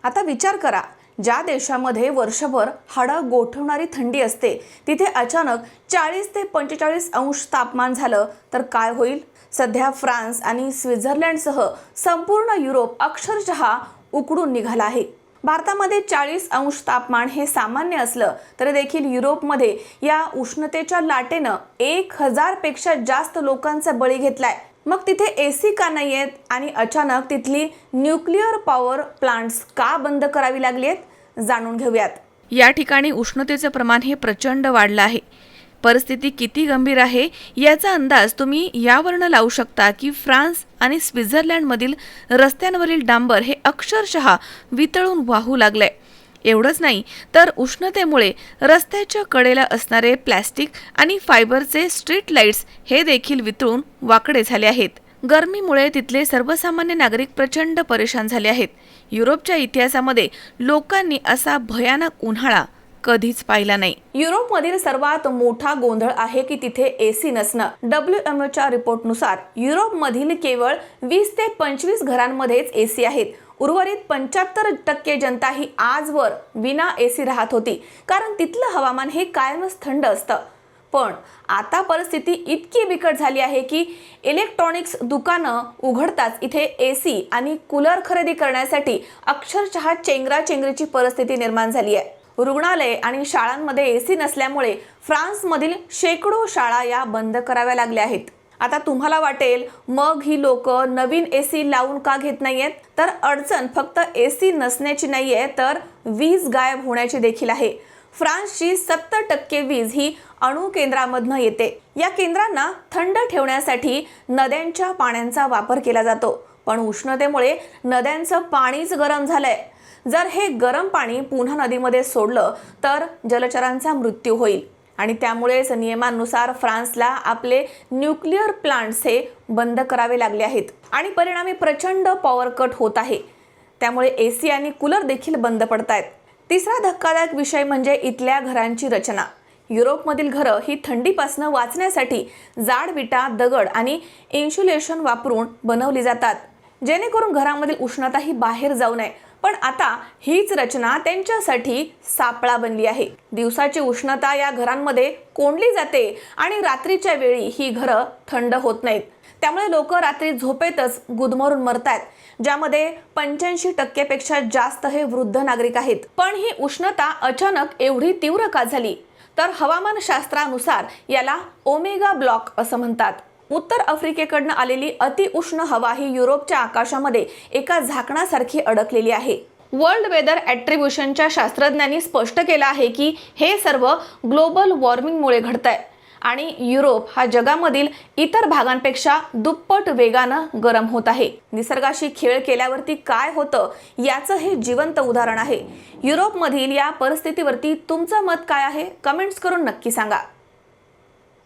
आता विचार करा, ज्या देशामध्ये वर्षभर हाडं गोठवणारी थंडी असते तिथे अचानक 40 ते 45 अंश तापमान झालं तर काय होईल? सध्या फ्रान्स आणि स्वित्झर्लंडसह संपूर्ण युरोप अक्षरशः उकडून निघाला आहे। भारतामध्ये 40 अंश तापमान हे सामान्य असलं तरी देखील युरोपमध्ये या उष्णतेच्या लाटेनं 1000 पेक्षा जास्त लोकांचा बळी घेतलाय। मग तिथे एसी का नाहीयेत आणि अचानक तिथली न्यूक्लिअर पॉवर प्लांट्स का बंद करावी लागलीत? जाणून घेऊयात। या ठिकाणी उष्णतेचं प्रमाण हे प्रचंड वाढलं आहे। परिस्थिती किती गंभीर आहे याचा अंदाज तुम्ही यावरून लावू शकता की फ्रान्स आणि स्वित्झर्लंडमधील रस्त्यांवरील डांबर हे अक्षरशः वितळून वाहू लागले। एवढंच नाही तर उष्णतेमुळे रस्त्याच्या कडेला असणारे प्लास्टिक आणि फायबरचे स्ट्रीट लाईट्स हे देखील वितळून वाकडे झाले आहेत। गरमीमुळे तिथले सर्वसामान्य नागरिक प्रचंड परेशान झाले आहेत। युरोपच्या इतिहासामध्ये लोकांनी असा भयानक उन्हाळा कधीच पाहिला नाही। युरोपमधील सर्वात मोठा गोंधळ आहे की तिथे एसी नसणं। WMOच्या रिपोर्टनुसार युरोपमधील केवळ 20 ते 25 घरांमध्येच एसी आहेत। उर्वरित 75% जनता ही आजवर विना एसी राहत होती, कारण तिथलं हवामान हे कायमच थंड असतं। पण आता परिस्थिती इतकी बिकट झाली आहे की इलेक्ट्रॉनिक्स दुकानं उघडताच इथे एसी आणि कूलर खरेदी करण्यासाठी अक्षरशः चेंगराचेंगरीची परिस्थिती निर्माण झाली आहे। रुग्णालय आणि शाळांमध्ये एसी नसल्यामुळे फ्रान्समधील शेकडो शाळा या बंद कराव्या लागल्या आहेत। आता तुम्हाला वाटेल मग ही लोक नवीन एसी लावून का घेत नाहीयेत? तर अडचण फक्त एसी नसण्याची नाहीये, तर वीज गायब होण्याची देखील आहे। फ्रान्सची 70% वीज ही अणु केंद्रामधनं येते। या केंद्रांना थंड ठेवण्यासाठी नद्यांच्या पाण्याचा वापर केला जातो, पण उष्णतेमुळे नद्यांचं पाणीच गरम झालंय। जर हे गरम पाणी पुन्हा नदीमध्ये सोडलं तर जलचरांचा मृत्यू होईल आणि त्यामुळेच नियमांनुसार फ्रान्सला आपले न्यूक्लिअर प्लांट्स हे बंद करावे लागले आहेत आणि परिणामी प्रचंड पॉवर कट होत आहे। त्यामुळे एसी आणि कूलर देखील बंद पडतायत। तिसरा धक्कादायक विषय म्हणजे इथल्या घरांची रचना। युरोपमधील घरं ही थंडीपासून वाचण्यासाठी जाड विटा, दगड आणि इन्सुलेशन वापरून बनवली जातात, जेणेकरून घरामधील उष्णता ही बाहेर जाऊ नये। पण आता हीच रचना त्यांच्यासाठी सापळा बनली आहे। दिवसाची उष्णता या घरांमध्ये कोंडली जाते आणि रात्रीच्या वेळी ही घरं थंड होत नाहीत। त्यामुळे लोक रात्री झोपेतच गुदमरून मरतात, ज्यामध्ये 85% पेक्षा जास्त हे वृद्ध नागरिक आहेत। पण ही उष्णता अचानक एवढी तीव्र का झाली? तर हवामानशास्त्रानुसार याला ओमेगा ब्लॉक असं म्हणतात। उत्तर आफ्रिकेकडनं आलेली अतिउष्ण हवा ही युरोपच्या आकाशामध्ये एका झाकणासारखी अडकलेली आहे। वर्ल्ड वेदर ॲट्रिब्युशनच्या शास्त्रज्ञांनी स्पष्ट केलं आहे की हे सर्व ग्लोबल वॉर्मिंगमुळे घडतंय आणि युरोप हा जगामधील इतर भागांपेक्षा दुप्पट वेगानं गरम होत आहे। निसर्गाशी खेळ केल्यावरती काय होतं याचं हे जिवंत उदाहरण आहे। युरोपमधील या परिस्थितीवरती तुमचं मत काय आहे? कमेंट्स करून नक्की सांगा।